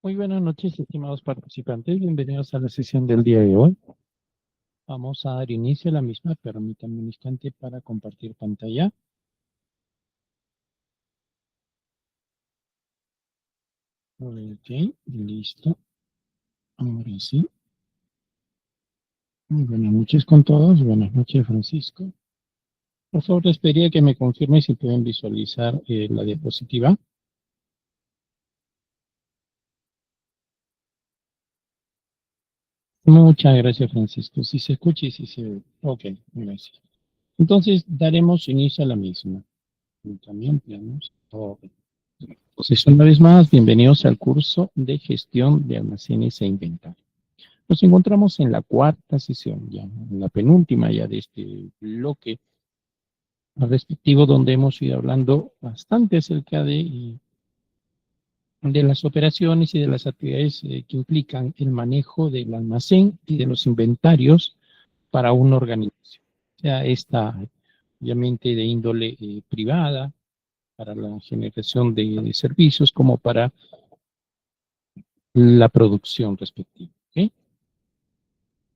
Muy buenas noches, estimados participantes. Bienvenidos a la sesión del día de hoy. Vamos a dar inicio a la misma. Permítanme un instante para compartir pantalla. Ok, listo. Ahora sí. Muy buenas noches con todos. Buenas noches, Francisco. Por favor, les pediría que me confirmen si pueden visualizar la diapositiva. Muchas gracias, Francisco. Si se escucha y si se ve. Ok, gracias. Entonces, daremos inicio a la misma. También ampliamos. Ok. Entonces, una vez más, bienvenidos al curso de gestión de almacenes e inventario. Nos encontramos en la cuarta sesión, ya en la penúltima ya de este bloque al respectivo, donde hemos ido hablando bastante acerca de las operaciones y de las actividades que implican el manejo del almacén y de los inventarios para una organización. O sea, esta obviamente de índole privada, para la generación de servicios, como para la producción respectiva. ¿Okay?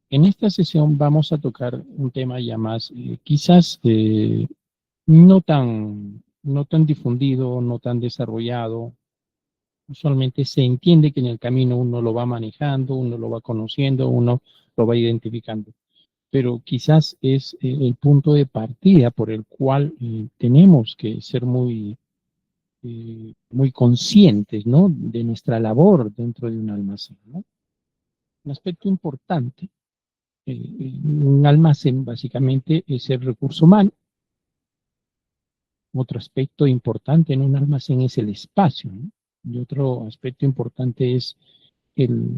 En esta sesión vamos a tocar un tema ya más, quizás no tan difundido, no tan desarrollado. Usualmente se entiende que en el camino uno lo va manejando, uno lo va conociendo, uno lo va identificando. Pero quizás es el punto de partida por el cual tenemos que ser muy conscientes, ¿no?, de nuestra labor dentro de un almacén, ¿no? Un aspecto importante. Un almacén básicamente es el recurso humano. Otro aspecto importante en un almacén es el espacio, ¿no? Y otro aspecto importante es el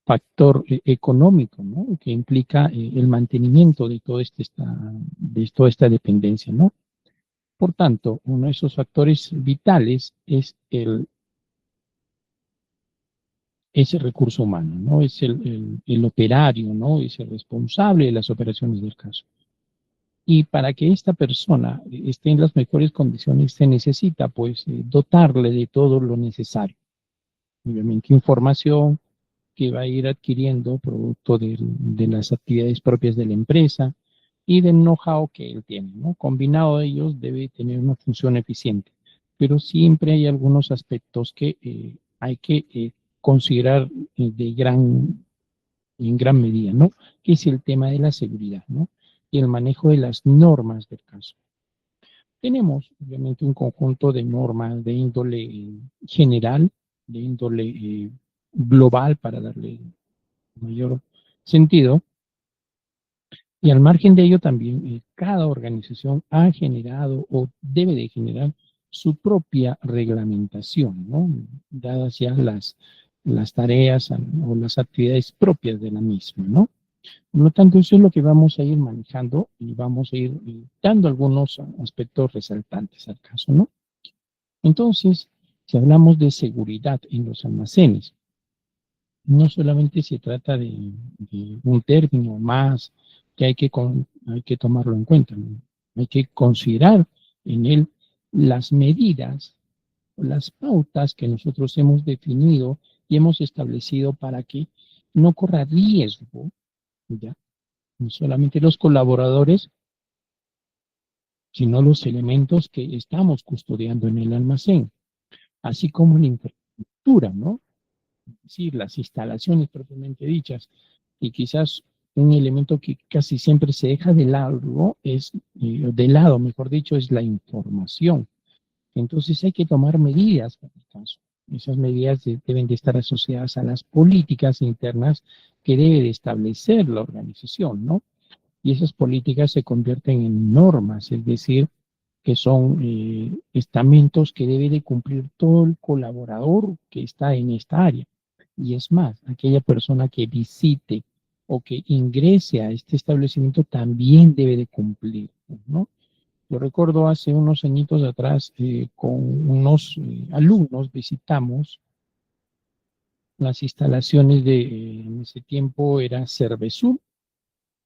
factor económico, ¿no?, que implica el mantenimiento de de toda esta dependencia, ¿no? Por tanto, uno de esos factores vitales es ese recurso humano, ¿no? Es el operario, ¿no? Es el responsable de las operaciones del caso. Y para que esta persona esté en las mejores condiciones se necesita pues dotarle de todo lo necesario. Obviamente información que va a ir adquiriendo producto de las actividades propias de la empresa y del know-how que él tiene, ¿no? Combinado de ellos debe tener una función eficiente, pero siempre hay algunos aspectos que hay que considerar en gran medida, ¿no? Que es el tema de la seguridad, ¿no? Y el manejo de las normas del caso. Tenemos, obviamente, un conjunto de normas de índole general, de índole global, para darle mayor sentido, y al margen de ello también cada organización ha generado o debe de generar su propia reglamentación, ¿no?, dadas ya las tareas o las actividades propias de la misma, ¿no? Por lo tanto, eso es lo que vamos a ir manejando y vamos a ir dando algunos aspectos resaltantes al caso, ¿no? Entonces, si hablamos de seguridad en los almacenes, no solamente se trata de un término más que hay que tomarlo en cuenta, ¿no? Hay que considerar en él las medidas, las pautas que nosotros hemos definido y hemos establecido para que no corra riesgo, ¿ya?, no solamente los colaboradores, sino los elementos que estamos custodiando en el almacén, así como la infraestructura, ¿no? Es decir, las instalaciones propiamente dichas. Y quizás un elemento que casi siempre se deja de lado, mejor dicho, es la información. Entonces hay que tomar medidas para el caso. Esas medidas deben de estar asociadas a las políticas internas que debe de establecer la organización, ¿no? Y esas políticas se convierten en normas, es decir, que son estamentos que debe de cumplir todo el colaborador que está en esta área. Y es más, aquella persona que visite o que ingrese a este establecimiento también debe de cumplir, ¿no? Yo recuerdo hace unos añitos atrás, con unos alumnos visitamos las instalaciones en ese tiempo era Cervesur,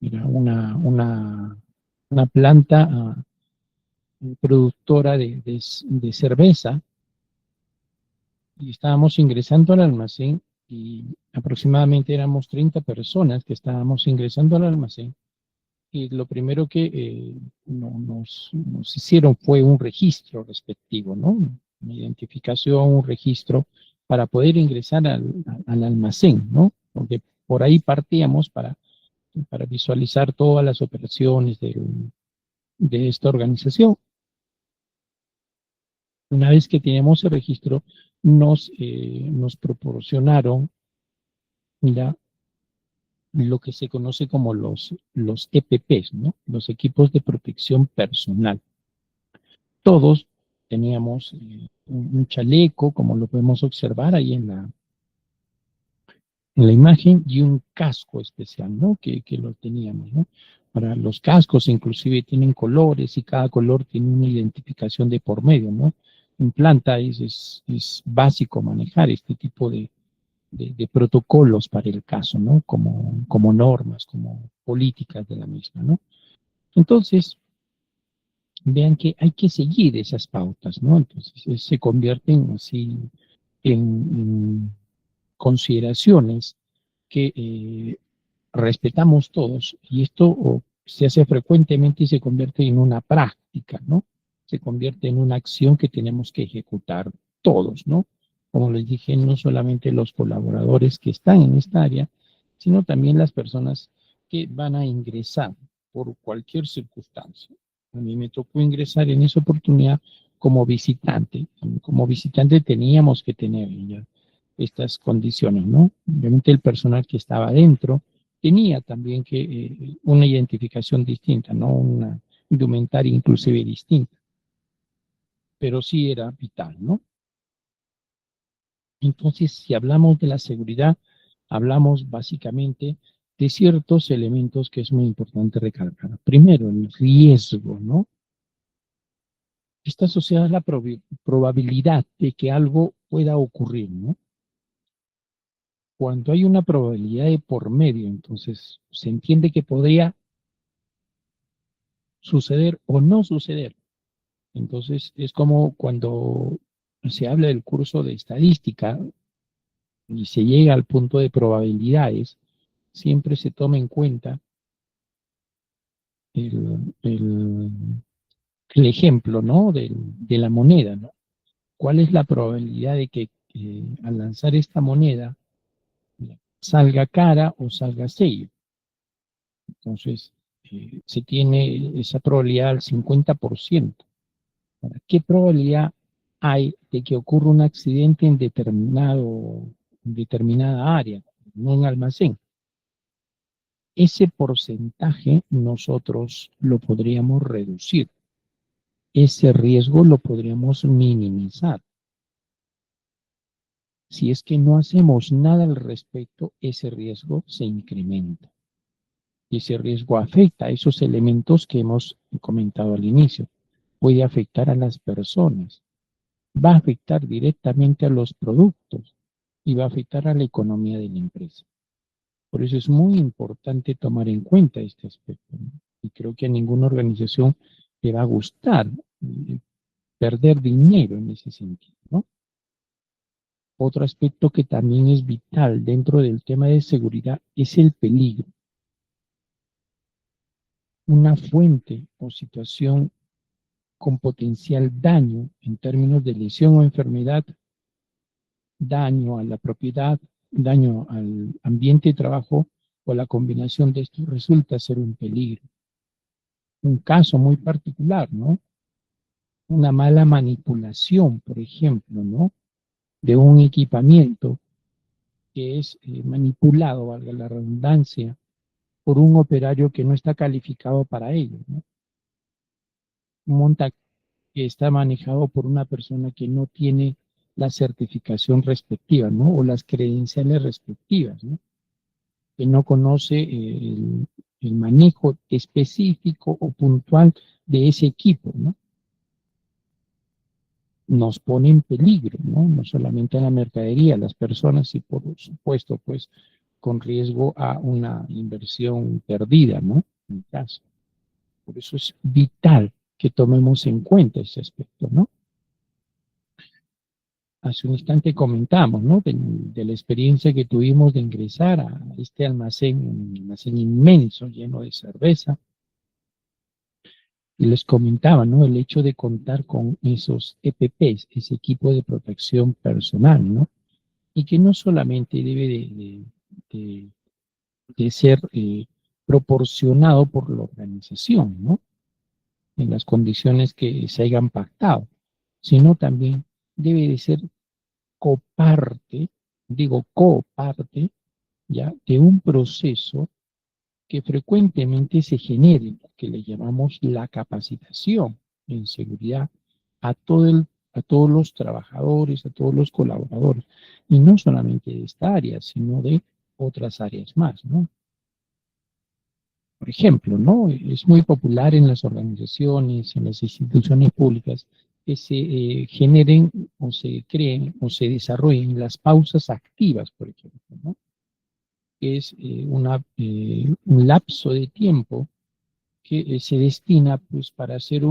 era una planta productora de cerveza, y estábamos ingresando al almacén y aproximadamente éramos 30 personas que estábamos ingresando al almacén y lo primero que nos hicieron fue un registro respectivo, ¿no? Una identificación, un registro para poder ingresar al almacén, ¿no? Porque por ahí partíamos para visualizar todas las operaciones de esta organización. Una vez que teníamos el registro, nos proporcionaron ya lo que se conoce como los EPPs, ¿no? Los equipos de protección personal. Todos teníamos un chaleco, como lo podemos observar ahí en la imagen, y un casco especial, ¿no? Que lo teníamos, ¿no? Para los cascos inclusive tienen colores y cada color tiene una identificación de por medio, ¿no? En planta es básico manejar este tipo de protocolos para el caso, ¿no? Como normas, como políticas de la misma, ¿no? Entonces, vean que hay que seguir esas pautas, ¿no? Entonces, se convierten así en consideraciones que respetamos todos, y esto se hace frecuentemente y se convierte en una práctica, ¿no? Se convierte en una acción que tenemos que ejecutar todos, ¿no? Como les dije, no solamente los colaboradores que están en esta área, sino también las personas que van a ingresar por cualquier circunstancia. A mí me tocó ingresar en esa oportunidad como visitante. Como visitante teníamos que tener ya estas condiciones, ¿no? Obviamente el personal que estaba dentro tenía también que una identificación distinta, ¿no? Una indumentaria inclusive distinta, pero sí era vital, ¿no? Entonces, si hablamos de la seguridad, hablamos básicamente de ciertos elementos que es muy importante recalcar. Primero, el riesgo, ¿no? Está asociada a la probabilidad de que algo pueda ocurrir, ¿no? Cuando hay una probabilidad de por medio, entonces se entiende que podría suceder o no suceder. Entonces es como cuando se habla del curso de estadística y se llega al punto de probabilidades, siempre se toma en cuenta el, el, el ejemplo, ¿no? De la moneda, ¿no? ¿Cuál es la probabilidad de que al lanzar esta moneda salga cara o salga sello? Entonces, se tiene esa probabilidad al 50%. Ahora, ¿qué probabilidad hay de que ocurra un accidente en determinada área, no un almacén? Ese porcentaje nosotros lo podríamos reducir, ese riesgo lo podríamos minimizar. Si es que no hacemos nada al respecto, ese riesgo se incrementa. Y ese riesgo afecta a esos elementos que hemos comentado al inicio. Puede afectar a las personas, va a afectar directamente a los productos y va a afectar a la economía de la empresa. Por eso es muy importante tomar en cuenta este aspecto, ¿no? Y creo que a ninguna organización le va a gustar perder dinero en ese sentido, ¿no? Otro aspecto que también es vital dentro del tema de seguridad es el peligro. Una fuente o situación con potencial daño en términos de lesión o enfermedad, daño a la propiedad, daño al ambiente de trabajo o la combinación de estos resulta ser un peligro. Un caso muy particular, ¿no? Una mala manipulación, por ejemplo, ¿no? De un equipamiento que es manipulado, valga la redundancia, por un operario que no está calificado para ello, ¿no? Un montaje que está manejado por una persona que no tiene la certificación respectiva, ¿no? O las credenciales respectivas, ¿no? Que no conoce el manejo específico o puntual de ese equipo, ¿no? Nos pone en peligro, ¿no? No solamente a la mercadería, a las personas y por supuesto, pues, con riesgo a una inversión perdida, ¿no? En caso. Por eso es vital que tomemos en cuenta ese aspecto, ¿no? hace un instante comentamos, ¿no? De la experiencia que tuvimos de ingresar a este almacén, un almacén inmenso, lleno de cerveza, y les comentaba, ¿no? El hecho de contar con esos EPPs, ese equipo de protección personal, ¿no? Y que no solamente debe de- de ser proporcionado por la organización, ¿no? En las condiciones que se hayan pactado, sino también debe de ser coparte, digo coparte, ya, de un proceso que frecuentemente se genere, que le llamamos la capacitación en seguridad a a todos los trabajadores, a todos los colaboradores, y no solamente de esta área, sino de otras áreas más, ¿no? Por ejemplo, ¿no? Es muy popular en las organizaciones, en las instituciones públicas, que se generen o se creen o se desarrollen las pausas activas, por ejemplo, ¿no? Que es un lapso de tiempo que se destina pues para hacer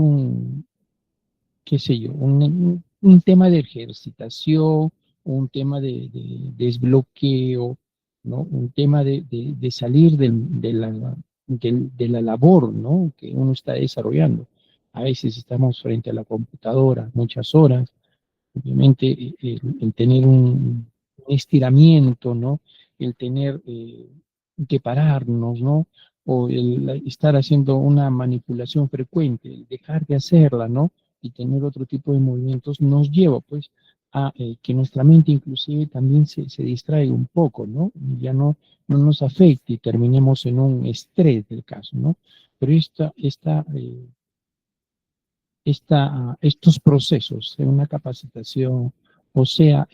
qué sé yo, un tema de ejercitación, un tema de desbloqueo, ¿no? Un tema de salir de la labor, ¿no? Que uno está desarrollando. A veces estamos frente a la computadora muchas horas, obviamente el tener un estiramiento, ¿no? El tener que pararnos, ¿no? O el estar haciendo una manipulación frecuente, el dejar de hacerla, ¿no? Y tener otro tipo de movimientos nos lleva, pues, a que nuestra mente inclusive también se distraiga un poco, ¿no? Y ya no nos afecte y terminemos en un estrés del caso, ¿no? Pero estos procesos de una capacitación, o sea,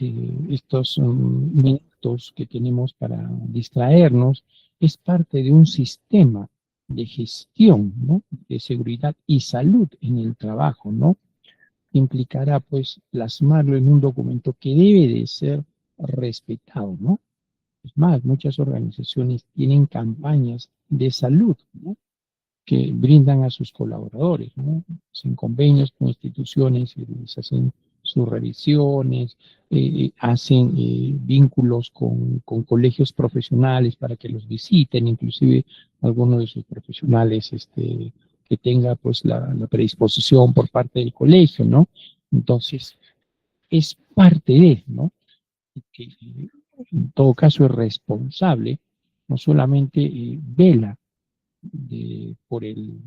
estos minutos que tenemos para distraernos, es parte de un sistema de gestión, ¿no? De seguridad y salud en el trabajo, ¿no? Implicará, pues, plasmarlo en un documento que debe de ser respetado, ¿no? Es más, muchas organizaciones tienen campañas de salud, ¿no? Que brindan a sus colaboradores, ¿no? Hacen convenios con instituciones, les hacen sus revisiones, hacen vínculos con colegios profesionales para que los visiten, inclusive algunos de sus profesionales que tenga pues la predisposición por parte del colegio, ¿no? Entonces, es parte de, ¿no? Que en todo caso es responsable, no solamente vela por el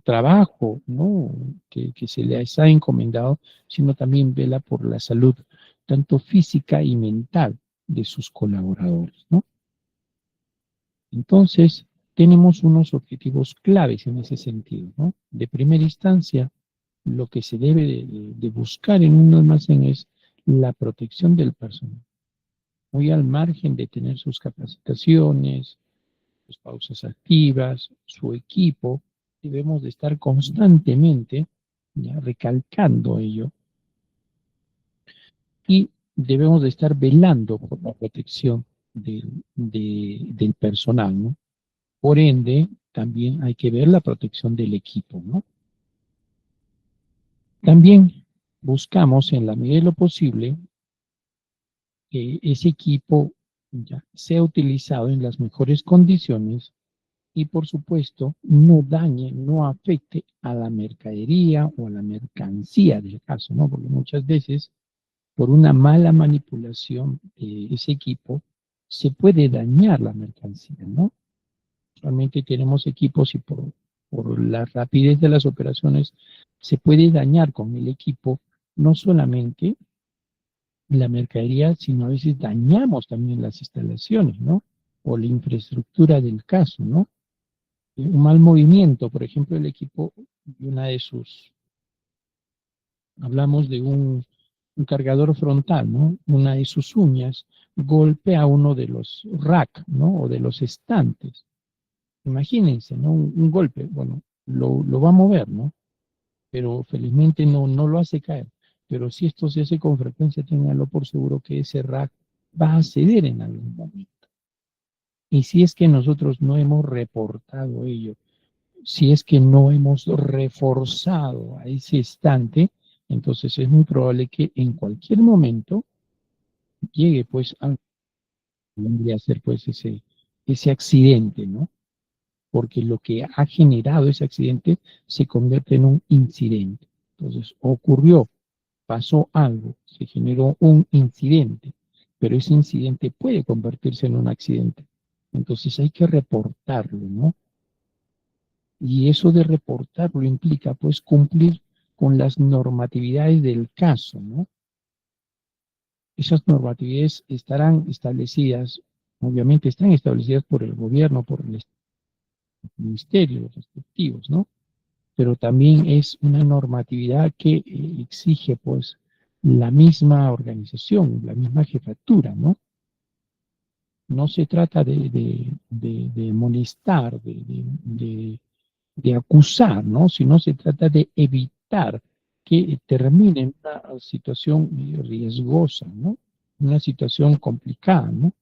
trabajo, ¿no? Que se les ha encomendado, sino también vela por la salud, tanto física y mental de sus colaboradores, ¿no? Entonces, tenemos unos objetivos claves en ese sentido, ¿no? De primera instancia, lo que se debe de buscar en un almacén es la protección del personal, muy al margen de tener sus capacitaciones, sus pausas activas, su equipo, debemos de estar constantemente ya, recalcando ello y debemos de estar velando por la protección del personal, ¿no? Por ende, también hay que ver la protección del equipo, ¿no? También buscamos en la medida de lo posible que ese equipo ya sea utilizado en las mejores condiciones y por supuesto no dañe, no afecte a la mercadería o a la mercancía del caso, ¿no? Porque muchas veces por una mala manipulación de ese equipo se puede dañar la mercancía, ¿no? Realmente tenemos equipos y por la rapidez de las operaciones se puede dañar con el equipo no solamente la mercadería, sino a veces dañamos también las instalaciones, ¿no? O la infraestructura del caso, ¿no? Un mal movimiento, por ejemplo, el equipo de una de sus, hablamos de un cargador frontal, ¿no? Una de sus uñas golpea uno de los rack, ¿no? O de los estantes. Imagínense, ¿no? Un golpe, bueno, lo va a mover, ¿no? Pero felizmente no lo hace caer. Pero si esto se hace con frecuencia, ténganlo por seguro que ese rack va a ceder en algún momento. Y si es que nosotros no hemos reportado ello, si es que no hemos reforzado a ese estante, Entonces es muy probable que en cualquier momento llegue pues a hacer pues ese accidente, ¿no? Porque lo que ha generado ese accidente se convierte en un incidente. Entonces ocurrió, pasó algo, se generó un incidente, pero ese incidente puede convertirse en un accidente. Entonces hay que reportarlo, ¿no? Y eso de reportarlo implica pues cumplir con las normatividades del caso, ¿no? Esas normatividades estarán establecidas, obviamente están establecidas por el gobierno, por el ministerio respectivos, ¿no? Pero también es una normatividad que exige pues la misma organización, la misma jefatura, ¿no? No se trata de molestar, de acusar, ¿no? Sino se trata de evitar que termine en una situación riesgosa, ¿no? Una situación complicada, ¿no?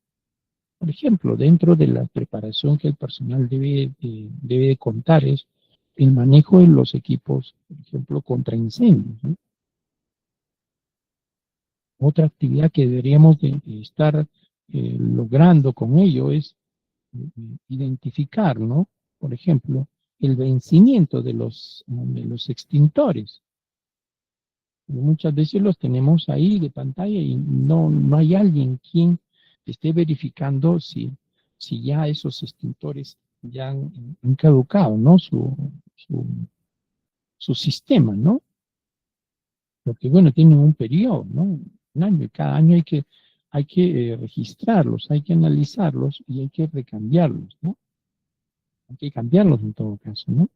Por ejemplo, dentro de la preparación que el personal debe de contar es el manejo de los equipos, por ejemplo, contra incendios, ¿no? Otra actividad que deberíamos de estar logrando con ello es identificar, ¿no? Por ejemplo, el vencimiento de los extintores. Muchas veces los tenemos ahí de pantalla y no hay alguien quien esté verificando si ya esos extintores ya han caducado, ¿no? Su, su sistema, ¿no? Porque, bueno, tienen un periodo, ¿no? Un año, y cada año hay que registrarlos, hay que analizarlos y hay que recambiarlos, ¿no? Hay que cambiarlos en todo caso, ¿no?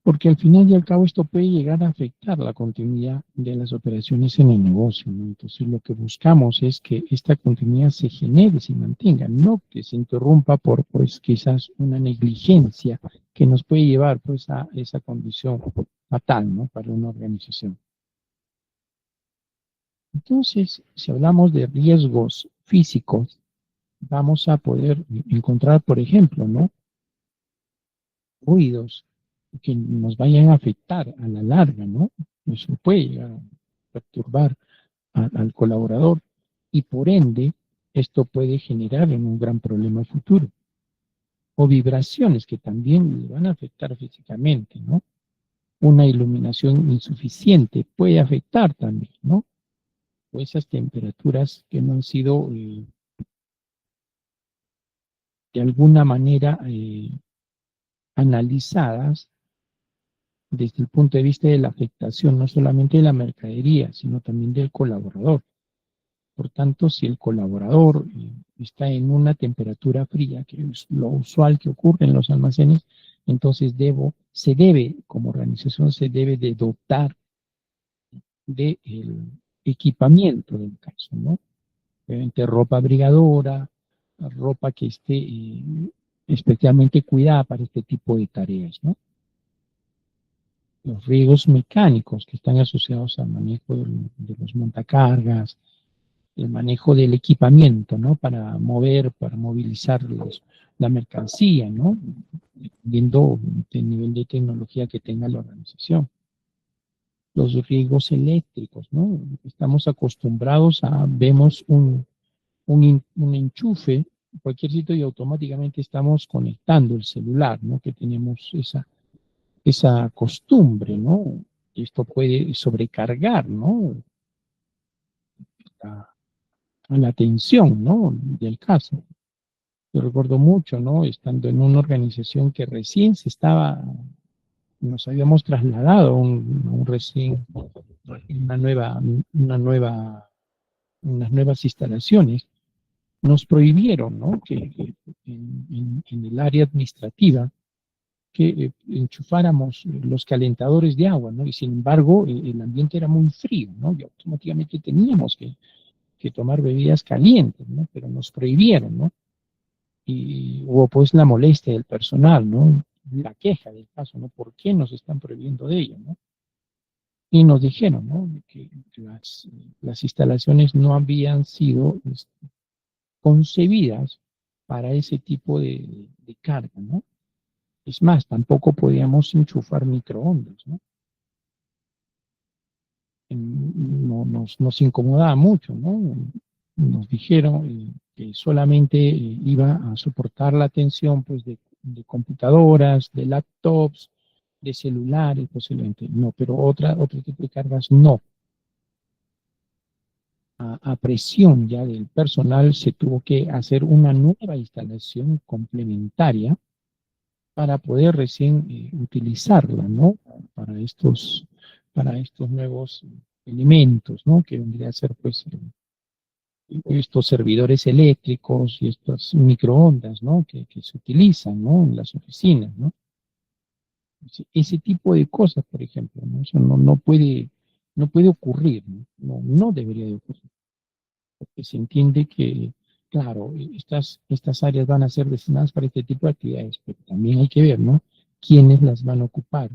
Porque al final y al cabo esto puede llegar a afectar la continuidad de las operaciones en el negocio, ¿no? Entonces lo que buscamos es que esta continuidad se genere, se mantenga, no que se interrumpa por pues quizás una negligencia que nos puede llevar pues a esa condición fatal, ¿no? Para una organización. Entonces, si hablamos de riesgos físicos, vamos a poder encontrar, por ejemplo, ¿no? Ruidos que nos vayan a afectar a la larga, ¿no? Eso puede llegar a perturbar al colaborador y por ende esto puede generar en un gran problema futuro. O vibraciones que también le van a afectar físicamente, ¿no? Una iluminación insuficiente puede afectar también, ¿no? O esas temperaturas que no han sido de alguna manera analizadas desde el punto de vista de la afectación, no solamente de la mercadería, sino también del colaborador. Por tanto, si el colaborador está en una temperatura fría, que es lo usual que ocurre en los almacenes, entonces se debe, como organización, se debe de dotar del equipamiento del caso, ¿no? Obviamente ropa abrigadora, ropa que esté especialmente cuidada para este tipo de tareas, ¿no? Los riesgos mecánicos que están asociados al manejo de los montacargas, el manejo del equipamiento, ¿no? Para mover, para movilizar la mercancía, ¿no? Dependiendo del nivel de tecnología que tenga la organización. Los riesgos eléctricos, ¿no? Estamos acostumbrados vemos un enchufe, en cualquier sitio y automáticamente estamos conectando el celular, ¿no? Que tenemos esa costumbre, ¿no? Esto puede sobrecargar, ¿no? A, a la atención, ¿no? Del caso. Yo recuerdo mucho, ¿no? Estando en una organización que recién nos habíamos trasladado una nueva, una nueva, unas nuevas instalaciones, nos prohibieron, ¿no? Que en el área administrativa que enchufáramos los calentadores de agua, ¿no? Y sin embargo, el ambiente era muy frío, ¿no? Y automáticamente teníamos que tomar bebidas calientes, ¿no? Pero nos prohibieron, ¿no? Y hubo pues la molestia del personal, ¿no? La queja del caso, ¿no? ¿Por qué nos están prohibiendo de ello, ¿no? Y nos dijeron, ¿no? Que las instalaciones no habían sido concebidas para ese tipo de carga, ¿no? Es más, tampoco podíamos enchufar microondas, ¿no? nos incomodaba mucho, ¿no? Nos dijeron que solamente iba a soportar la atención pues, de computadoras, de laptops, de celulares posiblemente, no, pero otro tipo de cargas no. A presión ya del personal se tuvo que hacer una nueva instalación complementaria para poder recién utilizarla, ¿no? Para estos nuevos elementos, ¿no? Que vendría a ser, pues, estos servidores eléctricos y estas microondas, ¿no? Que se utilizan, ¿no? En las oficinas, ¿no? Ese tipo de cosas, por ejemplo, ¿no? Eso no puede ocurrir, ¿no? No debería de ocurrir, porque se entiende que, claro, estas áreas van a ser destinadas para este tipo de actividades, pero también hay que ver, ¿no? ¿Quiénes las van a ocupar?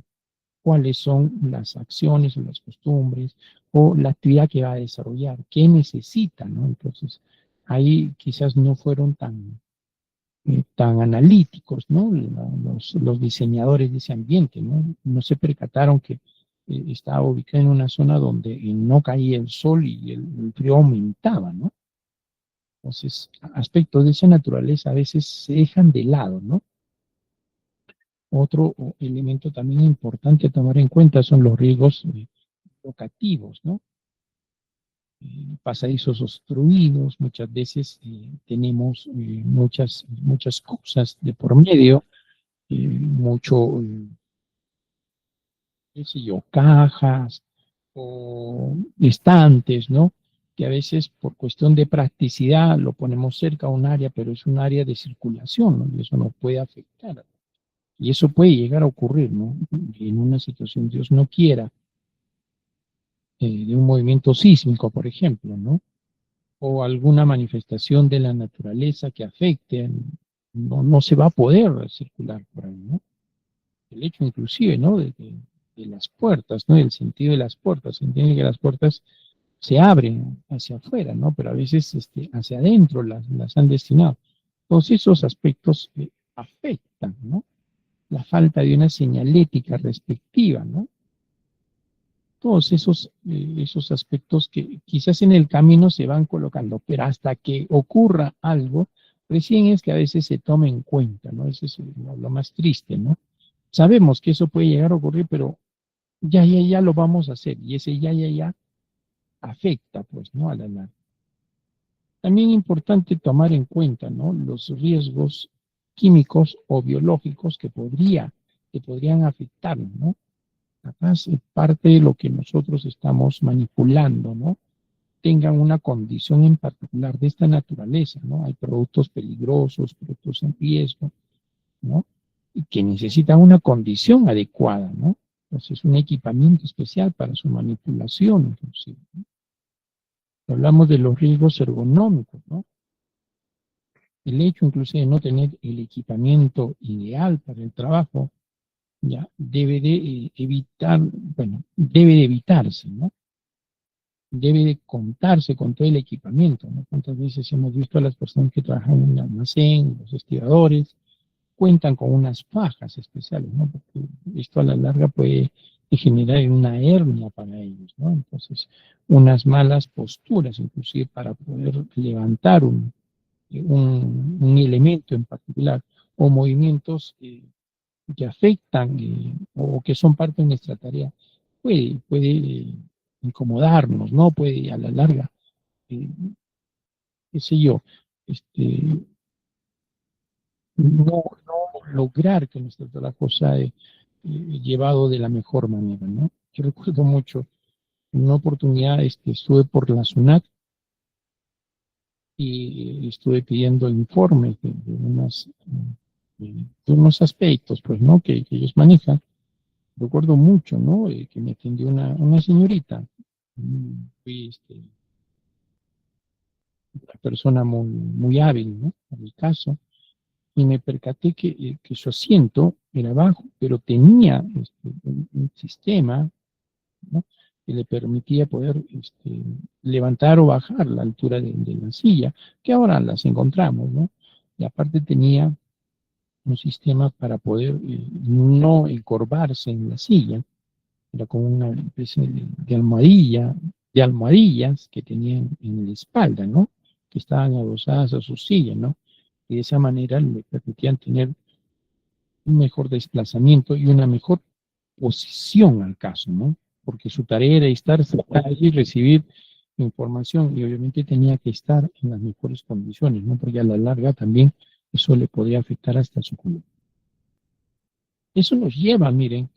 ¿Cuáles son las acciones o las costumbres o la actividad que va a desarrollar? ¿Qué necesita, ¿no? Entonces, ahí quizás no fueron tan analíticos, ¿no? Los diseñadores de ese ambiente, ¿no? No se percataron que estaba ubicado en una zona donde no caía el sol y el frío aumentaba, ¿no? Entonces, aspectos de esa naturaleza a veces se dejan de lado, ¿no? Otro elemento también importante a tomar en cuenta son los riesgos locativos, ¿no? Pasadizos obstruidos, muchas veces tenemos muchas cosas de por medio, mucho, qué sé yo, cajas o estantes, ¿no? Que a veces por cuestión de practicidad lo ponemos cerca a un área, pero es un área de circulación, ¿no? Y eso nos puede afectar. Y eso puede llegar a ocurrir, ¿no? En una situación, Dios no quiera, de un movimiento sísmico, por ejemplo, ¿no? O alguna manifestación de la naturaleza que afecte, no se va a poder circular por ahí, ¿no? El hecho inclusive, ¿no? De las puertas, ¿no? El sentido de las puertas. Se entiende que las puertas se abren hacia afuera, ¿no? Pero a veces hacia adentro las han destinado. Todos esos aspectos afectan, ¿no? La falta de una señalética respectiva, ¿no? Todos esos aspectos que quizás en el camino se van colocando, pero hasta que ocurra algo, recién es que a veces se toma en cuenta, ¿no? Eso es lo más triste, ¿no? Sabemos que eso puede llegar a ocurrir, pero ya lo vamos a hacer, y ese ya afecta, pues, ¿no? A la larga. También es importante tomar en cuenta, ¿no? Los riesgos químicos o biológicos que podrían afectar, ¿no? Capaz parte de lo que nosotros estamos manipulando, ¿no? Tengan una condición en particular de esta naturaleza, ¿no? Hay productos peligrosos, productos en riesgo, ¿no? Y que necesitan una condición adecuada, ¿no? Entonces, un equipamiento especial para su manipulación, inclusive, ¿no? Hablamos de los riesgos ergonómicos, ¿no? El hecho inclusive de no tener el equipamiento ideal para el trabajo, ya debe de evitar, bueno, debe de evitarse, ¿no? Debe de contarse con todo el equipamiento, ¿no? ¿Cuántas veces hemos visto a las personas que trabajan en el almacén, los estibadores, cuentan con unas fajas especiales, ¿no? Porque esto a la larga puede generar una hernia para ellos, ¿no? Entonces, unas malas posturas, inclusive para poder levantar un elemento en particular, o movimientos que afectan o que son parte de nuestra tarea, puede incomodarnos, ¿no? Puede a la larga, eh, qué sé yo, este, no lograr que nuestro trabajo sea llevado de la mejor manera, ¿no? Yo recuerdo mucho, en una oportunidad estuve por la SUNAT y estuve pidiendo informes de unos aspectos, pues, ¿no? Que ellos manejan. Recuerdo mucho, ¿no? Que me atendió una señorita, fui una persona muy hábil, ¿no? En el caso, y me percaté que su asiento era bajo, pero tenía un sistema, ¿no? Que le permitía poder levantar o bajar la altura de la silla, que ahora las encontramos, ¿no? Y aparte tenía un sistema para poder no encorvarse en la silla, era como una especie de almohadilla, de almohadillas que tenían en la espalda, ¿no? Que estaban adosadas a su silla, ¿no? Y de esa manera le permitían tener un mejor desplazamiento y una mejor posición al caso, ¿no? Porque su tarea era estar sentada allí y recibir información y obviamente tenía que estar en las mejores condiciones, ¿no? Porque a la larga también eso le podría afectar hasta su columna. Eso nos lleva, miren,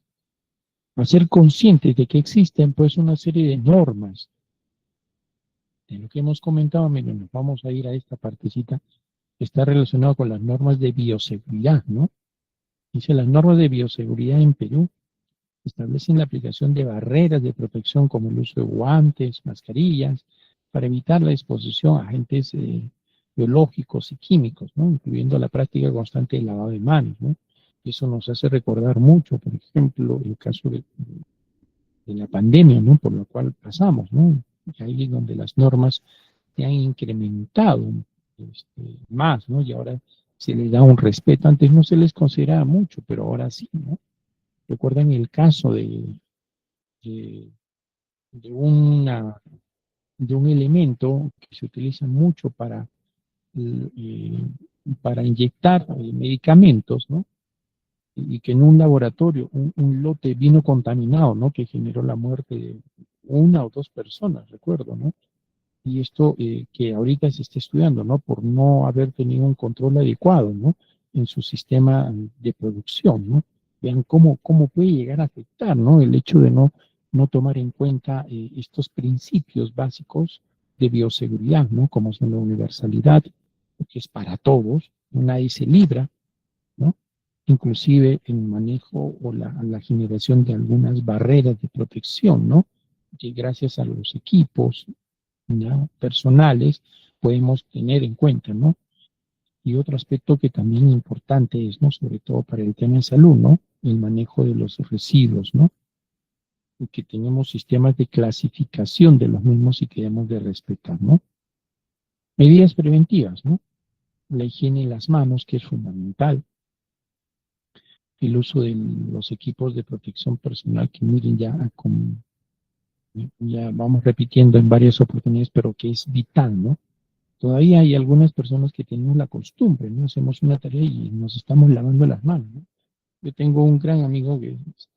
a ser conscientes de que existen pues una serie de normas. De lo que hemos comentado, miren, nos vamos a ir a esta partecita que está relacionada con las normas de bioseguridad, ¿no? Dice las normas de bioseguridad en Perú establecen la aplicación de barreras de protección como el uso de guantes, mascarillas, para evitar la exposición a agentes biológicos y químicos, ¿no? Incluyendo la práctica constante del lavado de manos, ¿no? Eso nos hace recordar mucho, por ejemplo, el caso de la pandemia, ¿no? Por la cual pasamos, ¿no? Y ahí es donde las normas se han incrementado más, ¿no? Y ahora se les da un respeto. Antes no se les consideraba mucho, pero ahora sí, ¿no? Recuerdan el caso de, de una, de un elemento que se utiliza mucho eh, para inyectar medicamentos, ¿no? Y que en un laboratorio, un lote vino contaminado, ¿no? Que generó la muerte de una o dos personas, recuerdo, ¿no? Y esto que ahorita se está estudiando, ¿no? Por no haber tenido un control adecuado, ¿no? En su sistema de producción, ¿no? Vean cómo puede llegar a afectar, ¿no? El hecho de no tomar en cuenta estos principios básicos de bioseguridad, ¿no? Como son la universalidad, que es para todos, nadie se libra, ¿no? Inclusive el manejo o la generación de algunas barreras de protección, ¿no? Que gracias a los equipos, ¿ya? Personales podemos tener en cuenta, ¿no? Y otro aspecto que también es importante es, ¿no? Sobre todo para el tema de salud, ¿no? El manejo de los residuos, ¿no? Y que tenemos sistemas de clasificación de los mismos y que debemos de respetar, ¿no? Medidas preventivas, ¿no? La higiene de las manos, que es fundamental. El uso de los equipos de protección personal, que miren ya vamos repitiendo en varias oportunidades, pero que es vital, ¿no? Todavía hay algunas personas que tenemos la costumbre, ¿no? Hacemos una tarea y nos estamos lavando las manos, ¿no? Yo tengo un gran amigo que es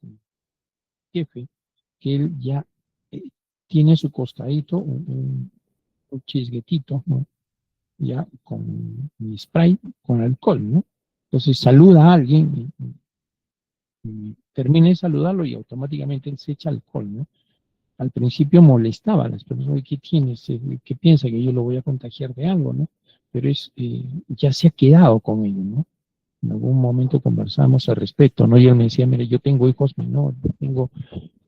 jefe, que él ya eh, tiene su costadito, un chisguetito, ¿no? Ya con mi spray, con alcohol, ¿no? Entonces saluda a alguien y termina de saludarlo y automáticamente él se echa alcohol, ¿no? Al principio molestaba a las personas, ¿qué tienes? ¿Qué piensa que yo lo voy a contagiar de algo, no? Pero ya se ha quedado con ello, ¿no? En algún momento conversamos al respecto, ¿no? Y él me decía, mire, yo tengo hijos menores, tengo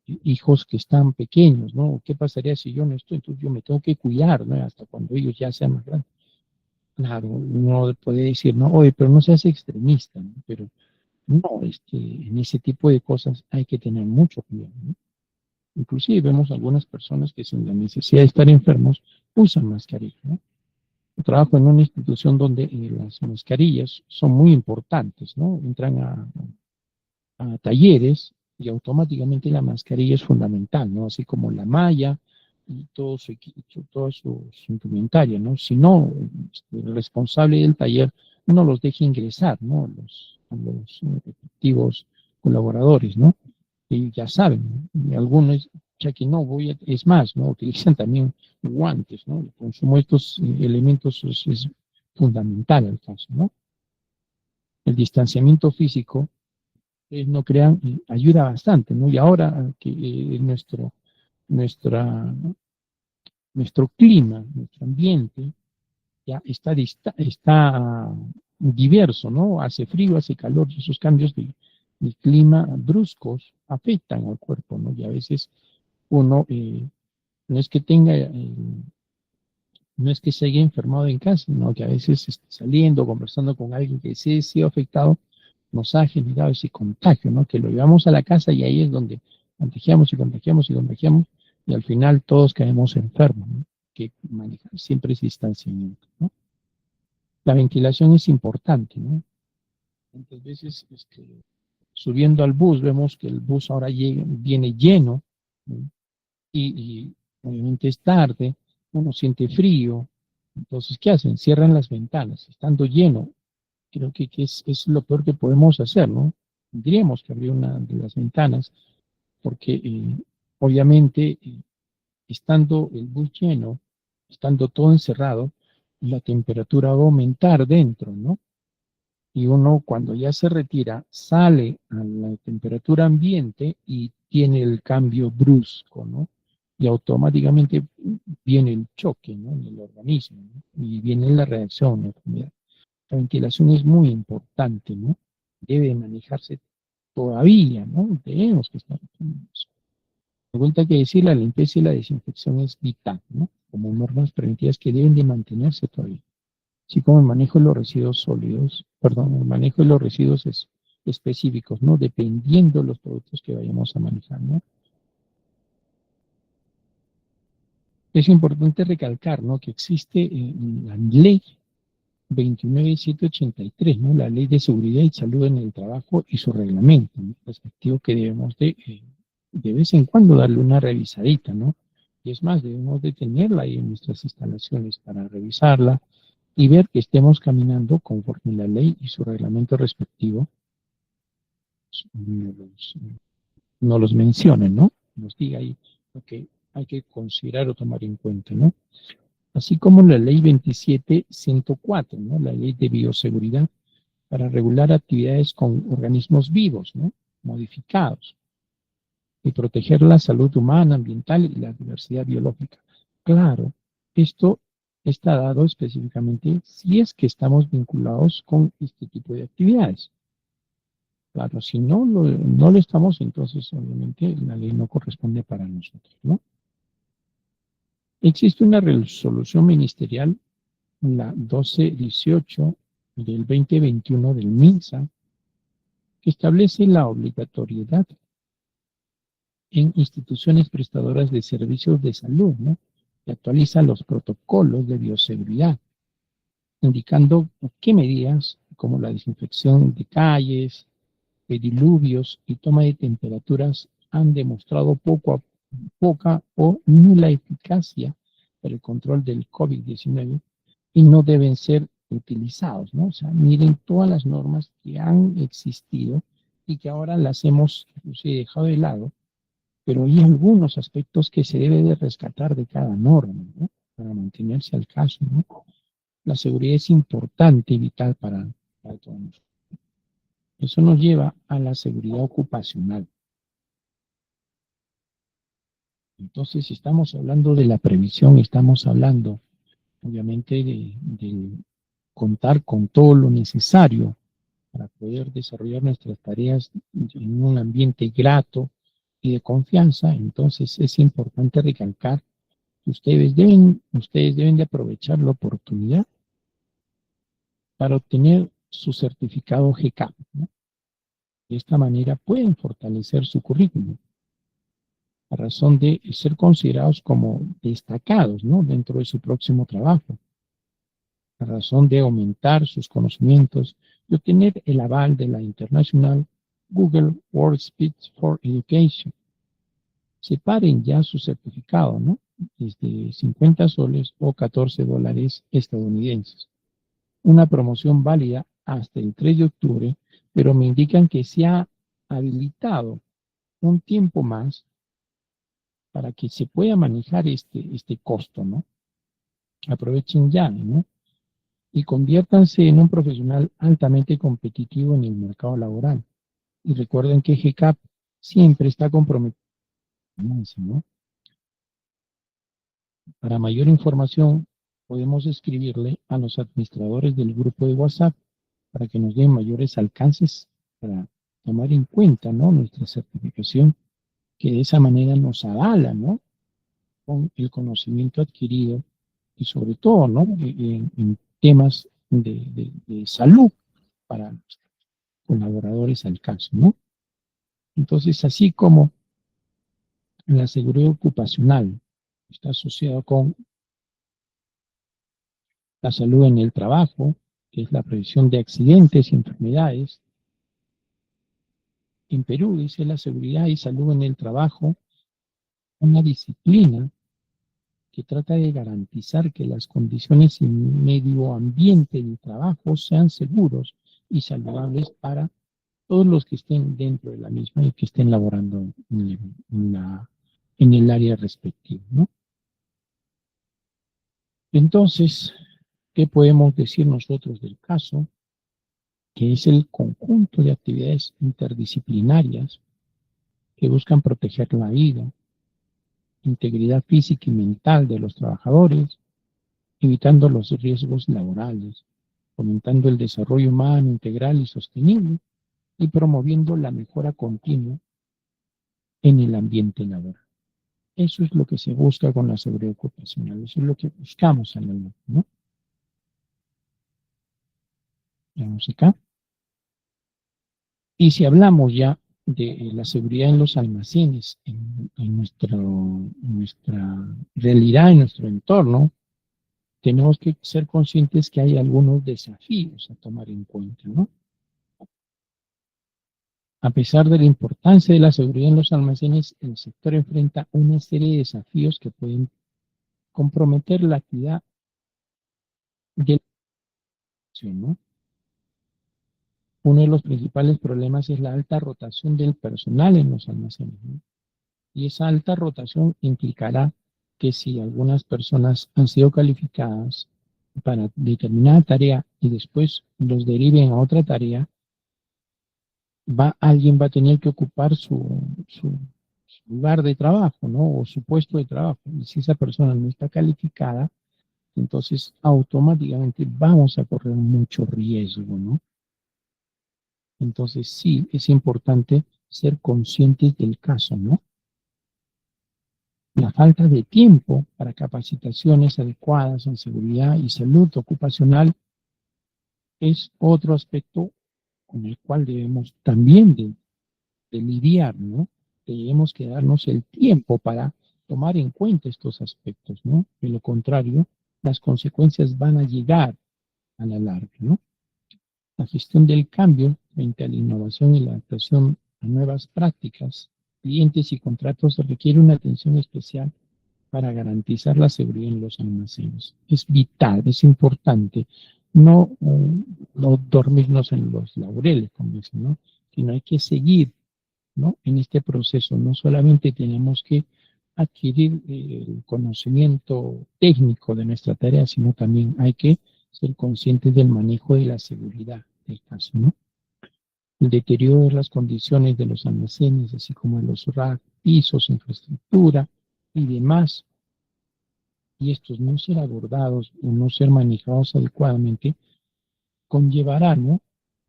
hijos que están pequeños, ¿no? ¿Qué pasaría si yo no estoy? Entonces yo me tengo que cuidar, ¿no? Hasta cuando ellos ya sean más grandes. Claro, uno puede decir, no, oye, pero no seas extremista, ¿no? Pero no, en ese tipo de cosas hay que tener mucho cuidado, ¿no? Inclusive vemos algunas personas que sin la necesidad de estar enfermos usan mascarilla, ¿no? Yo trabajo en una institución donde las mascarillas son muy importantes, ¿no? Entran a talleres y automáticamente la mascarilla es fundamental, ¿no? Así como la malla y toda su indumentaria, ¿no? Si no, el responsable del taller no los deja ingresar, ¿no? A los efectivos colaboradores, ¿no? Y ya saben, ¿no? Y algunos, ya que no voy a, es más, ¿no? Utilizan también guantes, ¿no? El consumo de estos elementos es fundamental al caso, ¿no? El distanciamiento físico no crean, ayuda bastante, ¿no? Y ahora que nuestra, nuestro clima, nuestro ambiente, ya está diverso, ¿no? Hace frío, hace calor, esos cambios de clima bruscos afectan al cuerpo, ¿no? Y a veces uno no es que no es que se haya enfermado en casa, sino que a veces saliendo, conversando con alguien que sí ha sido afectado, nos ha generado ese contagio, ¿no? Que lo llevamos a la casa y ahí es donde contagiamos y contagiamos y contagiamos y al final todos caemos enfermos, ¿no? Que manejar siempre es distanciamiento, ¿no? La ventilación es importante, ¿no? Muchas veces subiendo al bus vemos que el bus ahora viene lleno, ¿no? Obviamente es tarde, uno siente frío, entonces, ¿qué hacen? Cierran las ventanas, estando lleno. Creo que es lo peor que podemos hacer, ¿no? Tendríamos que abrir una de las ventanas, porque obviamente estando el bus lleno, estando todo encerrado, la temperatura va a aumentar dentro, ¿no? Y uno cuando ya se retira sale a la temperatura ambiente y tiene el cambio brusco, ¿no? Y automáticamente viene el choque, ¿no? En el organismo, ¿no? Y viene la reacción, ¿no? La ventilación es muy importante, ¿no? Debe manejarse todavía, ¿no? Tenemos que estar haciendo eso. De vuelta que decir, la limpieza y la desinfección es vital, ¿no? Como normas preventivas que deben de mantenerse todavía. Así como el manejo de los residuos sólidos, perdón, el manejo de los residuos específicos, ¿no? Dependiendo de los productos que vayamos a manejar, ¿no? Es importante recalcar, ¿no? Que existe la ley 29783, ¿no? La ley de seguridad y salud en el trabajo y su reglamento, ¿no? Respectivo que debemos de vez en cuando darle una revisadita, ¿no? Y es más, debemos de tenerla ahí en nuestras instalaciones para revisarla y ver que estemos caminando conforme la ley y su reglamento respectivo nos los, nos los mencionen, ¿no? Nos diga ahí lo que hay que considerar o tomar en cuenta, ¿no? Así como la ley 27104, ¿no? La ley de bioseguridad para regular actividades con organismos vivos, ¿no? Modificados y proteger la salud humana, ambiental y la diversidad biológica. Claro, esto está dado específicamente si es que estamos vinculados con este tipo de actividades. Claro, si no lo estamos, entonces obviamente la ley no corresponde para nosotros, ¿no? Existe una resolución ministerial, la 1218 del 2021 del MINSA, que establece la obligatoriedad en instituciones prestadoras de servicios de salud, ¿no? Que actualiza los protocolos de bioseguridad, indicando qué medidas, como la desinfección de calles, de diluvios y toma de temperaturas, han demostrado poca o nula eficacia para el control del COVID-19 y no deben ser utilizados, ¿no? O sea, miren todas las normas que han existido y que ahora las hemos inclusive dejado de lado, pero hay algunos aspectos que se debe de rescatar de cada norma, ¿no? Para mantenerse al caso, ¿no? La seguridad es importante y vital para todos. Eso nos lleva a la seguridad ocupacional. Entonces, si estamos hablando de la previsión, estamos hablando, obviamente, de contar con todo lo necesario para poder desarrollar nuestras tareas en un ambiente grato y de confianza. Entonces, es importante recalcar que ustedes deben de aprovechar la oportunidad para obtener su certificado GCAP, ¿no? De esta manera pueden fortalecer su currículum a razón de ser considerados como destacados, ¿no? Dentro de su próximo trabajo, a razón de aumentar sus conocimientos y obtener el aval de la International Google Workspace for Education. Separen ya su certificado, ¿no? Desde 50 soles o 14 dólares estadounidenses. Una promoción válida hasta el 3 de octubre, pero me indican que se ha habilitado un tiempo más para que se pueda manejar este costo, ¿no? Aprovechen ya, ¿no? Y conviértanse en un profesional altamente competitivo en el mercado laboral. Y recuerden que GCAP siempre está comprometido, ¿no? Para mayor información, podemos escribirle a los administradores del grupo de WhatsApp para que nos den mayores alcances para tomar en cuenta, ¿no? Nuestra certificación, que de esa manera nos avala, ¿no? Con el conocimiento adquirido y sobre todo, ¿no? En temas de salud para los colaboradores al caso, ¿no? Entonces, así como la seguridad ocupacional está asociada con la salud en el trabajo, que es la prevención de accidentes y enfermedades. En Perú dice la seguridad y salud en el trabajo, una disciplina que trata de garantizar que las condiciones y medio ambiente de trabajo sean seguros y saludables para todos los que estén dentro de la misma y que estén laborando en el área respectiva, ¿no? Entonces, ¿qué podemos decir nosotros del caso? Que es el conjunto de actividades interdisciplinarias que buscan proteger la vida, integridad física y mental de los trabajadores, evitando los riesgos laborales, fomentando el desarrollo humano integral y sostenible y promoviendo la mejora continua en el ambiente laboral. Eso es lo que se busca con la seguridad ocupacional, eso es lo que buscamos en el mundo, ¿no? Veamos acá. Y si hablamos ya de la seguridad en los almacenes, en nuestra realidad, en nuestro entorno, tenemos que ser conscientes que hay algunos desafíos a tomar en cuenta, ¿no? A pesar de la importancia de la seguridad en los almacenes, el sector enfrenta una serie de desafíos que pueden comprometer la actividad de la producción, ¿no? Uno de los principales problemas es la alta rotación del personal en los almacenes, ¿no? Y esa alta rotación implicará que si algunas personas han sido calificadas para determinada tarea y después los deriven a otra tarea, alguien va a tener que ocupar su lugar de trabajo, ¿no? O su puesto de trabajo. Y si esa persona no está calificada, entonces automáticamente vamos a correr mucho riesgo, ¿no? Entonces sí, es importante ser conscientes del caso, ¿no? La falta de tiempo para capacitaciones adecuadas en seguridad y salud ocupacional es otro aspecto con el cual debemos también de lidiar, ¿no? Tenemos que darnos el tiempo para tomar en cuenta estos aspectos, ¿no? De lo contrario, las consecuencias van a llegar a la larga, ¿no? La gestión del cambio frente a la innovación y la adaptación a nuevas prácticas, clientes y contratos requiere una atención especial para garantizar la seguridad en los almacenes. Es vital, es importante no dormirnos en los laureles, como dicen, ¿no? Sino hay que seguir, ¿no? En este proceso. No solamente tenemos que adquirir el conocimiento técnico de nuestra tarea, sino también hay que ser conscientes del manejo de la seguridad del caso, ¿no? El deterioro de las condiciones de los almacenes, así como de los racks, pisos, infraestructura y demás, y estos no ser abordados o no ser manejados adecuadamente, conllevará, ¿no?,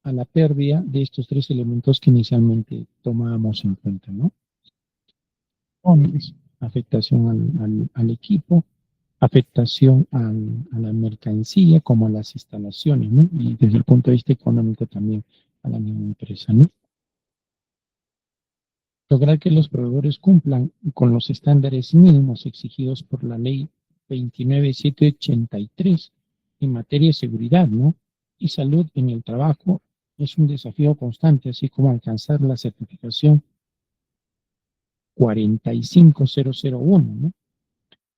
a la pérdida de estos tres elementos que inicialmente tomábamos en cuenta, ¿no? Afectación al equipo, afectación a la mercancía como a las instalaciones, ¿no? Y desde el punto de vista económico también a la misma empresa, ¿no? Lograr que los proveedores cumplan con los estándares mínimos exigidos por la ley 29783 en materia de seguridad, ¿no?, y salud en el trabajo es un desafío constante, así como alcanzar la certificación 45001, ¿no?,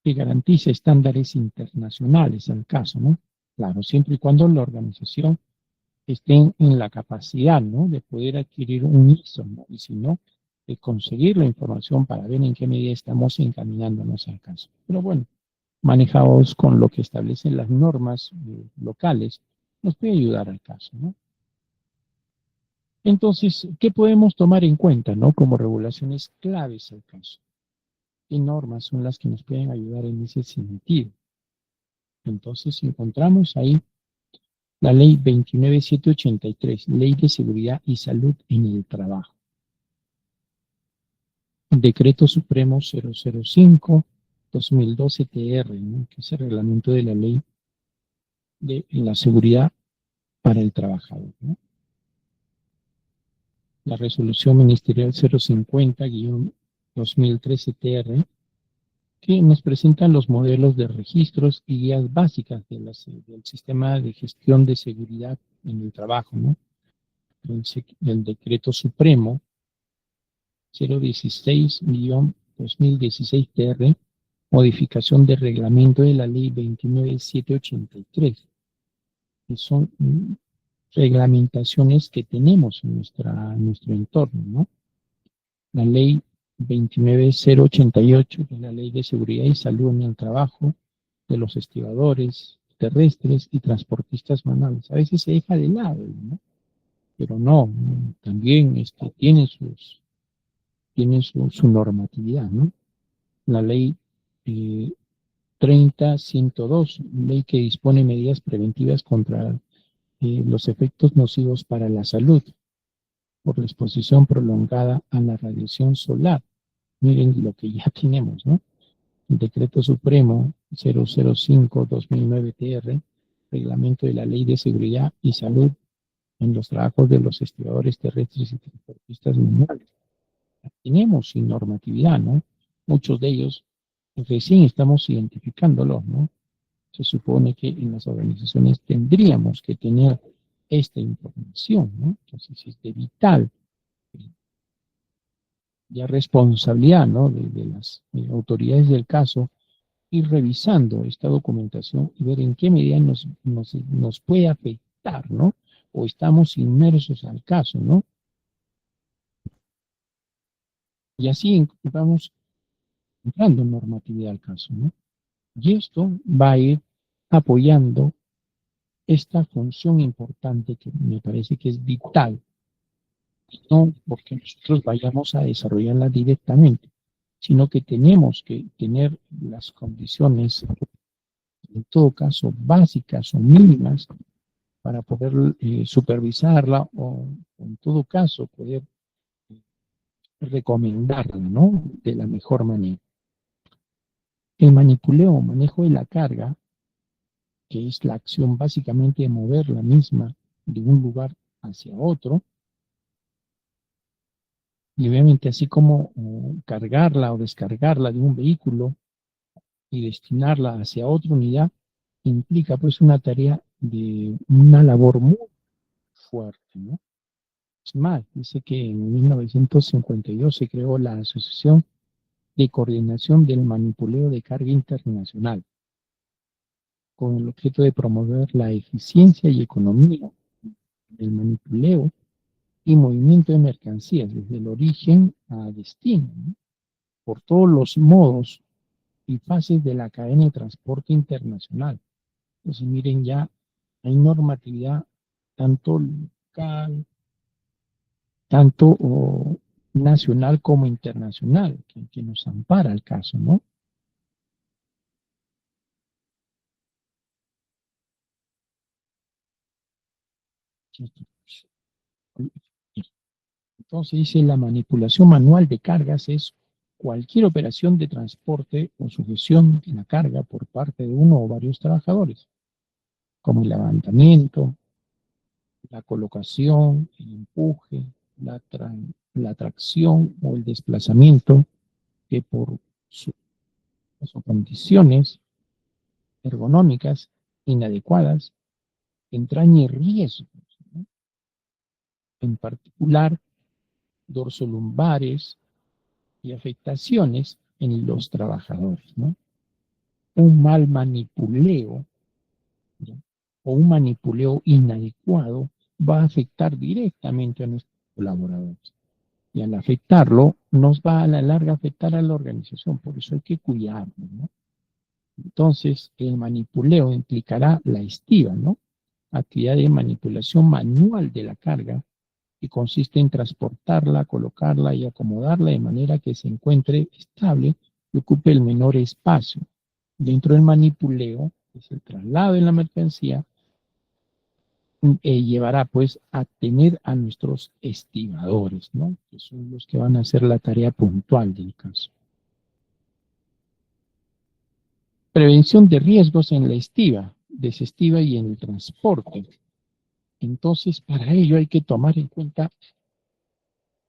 que garantiza estándares internacionales al caso, ¿no? Claro, siempre y cuando la organización estén en la capacidad, ¿no?, de poder adquirir un ISO, ¿no? Y si no, de conseguir la información para ver en qué medida estamos encaminándonos al caso. Pero bueno, manejados con lo que establecen las normas locales, nos puede ayudar al caso, ¿no? Entonces, ¿qué podemos tomar en cuenta, ¿no?, como regulaciones claves al caso? ¿Qué normas son las que nos pueden ayudar en ese sentido? Entonces, encontramos ahí la ley 29783, Ley de Seguridad y Salud en el Trabajo. El Decreto Supremo 005-2012 TR, ¿no?, que es el reglamento de la ley de la seguridad para el trabajador, ¿no? La resolución ministerial 050-2013 TR, que nos presenta los modelos de registros y guías básicas del sistema de gestión de seguridad en el trabajo, ¿no? El Decreto Supremo 016-2016 TR, modificación del reglamento de la ley 29783, que son reglamentaciones que tenemos en nuestro entorno, ¿no? La ley 29088, que es la ley de seguridad y salud en el trabajo de los estibadores terrestres y transportistas manuales. A veces se deja de lado, ¿no? Pero no, también tienen su normatividad, ¿no? La ley eh, 30102, ley que dispone medidas preventivas contra los efectos nocivos para la salud por la exposición prolongada a la radiación solar. Miren lo que ya tenemos, ¿no? El Decreto Supremo 005-2009-TR, Reglamento de la Ley de Seguridad y Salud en los trabajos de los estibadores terrestres y transportistas manuales. Tenemos sin normatividad, ¿no? Muchos de ellos recién estamos identificándolos, ¿no? Se supone que en las organizaciones tendríamos que tener esta información, ¿no? Entonces es de vital ya responsabilidad, ¿no? De las autoridades del caso ir revisando esta documentación y ver en qué medida nos puede afectar, ¿no? O estamos inmersos al caso, ¿no? Y así vamos entrando normatividad al caso, ¿no? Y esto va a ir apoyando esta función importante que me parece que es vital, no porque nosotros vayamos a desarrollarla directamente, sino que tenemos que tener las condiciones, en todo caso, básicas o mínimas para poder supervisarla o, en todo caso, poder recomendarla, ¿no? De la mejor manera. El manipuleo o manejo de la carga, que es la acción básicamente de mover la misma de un lugar hacia otro, y obviamente así como cargarla o descargarla de un vehículo y destinarla hacia otra unidad, implica pues una tarea de una labor muy fuerte, ¿no? Es más, dice que en 1952 se creó la Asociación de Coordinación del Manipuleo de Carga Internacional, con el objeto de promover la eficiencia y economía del manipuleo y movimiento de mercancías desde el origen a destino, ¿no? Por todos los modos y fases de la cadena de transporte internacional. Entonces, miren, ya hay normatividad tanto local, tanto nacional como internacional, que nos ampara el caso, ¿no? Entonces dice, la manipulación manual de cargas es cualquier operación de transporte o sujeción de la carga por parte de uno o varios trabajadores, como el levantamiento, la colocación, el empuje, la tracción o el desplazamiento que por sus condiciones ergonómicas inadecuadas entrañe riesgos, ¿no? En particular dorsolumbares y afectaciones en los trabajadores, ¿no? Un mal manipuleo, ¿no? O un manipuleo inadecuado va a afectar directamente a nuestros colaboradores. Y al afectarlo, nos va a la larga a afectar a la organización. Por eso hay que cuidarlo, ¿no? Entonces, el manipuleo implicará la estiva, ¿no? Actividad de manipulación manual de la carga que consiste en transportarla, colocarla y acomodarla de manera que se encuentre estable y ocupe el menor espacio. Dentro del manipuleo, que es el traslado de la mercancía, llevará pues a tener a nuestros estibadores, ¿no? Que son los que van a hacer la tarea puntual del caso. Prevención de riesgos en la estiva, desestiva y en el transporte. Entonces, para ello hay que tomar en cuenta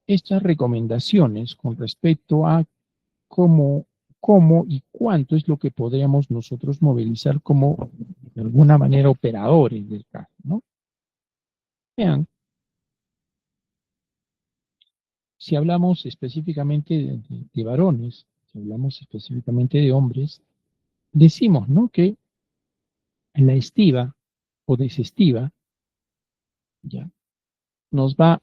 estas recomendaciones con respecto a cómo, cómo y cuánto es lo que podríamos nosotros movilizar como, de alguna manera, operadores del caso, ¿no? Vean, si hablamos específicamente de varones, si hablamos específicamente de hombres, decimos, ¿no? Que la estiva o desestiva, ya, nos va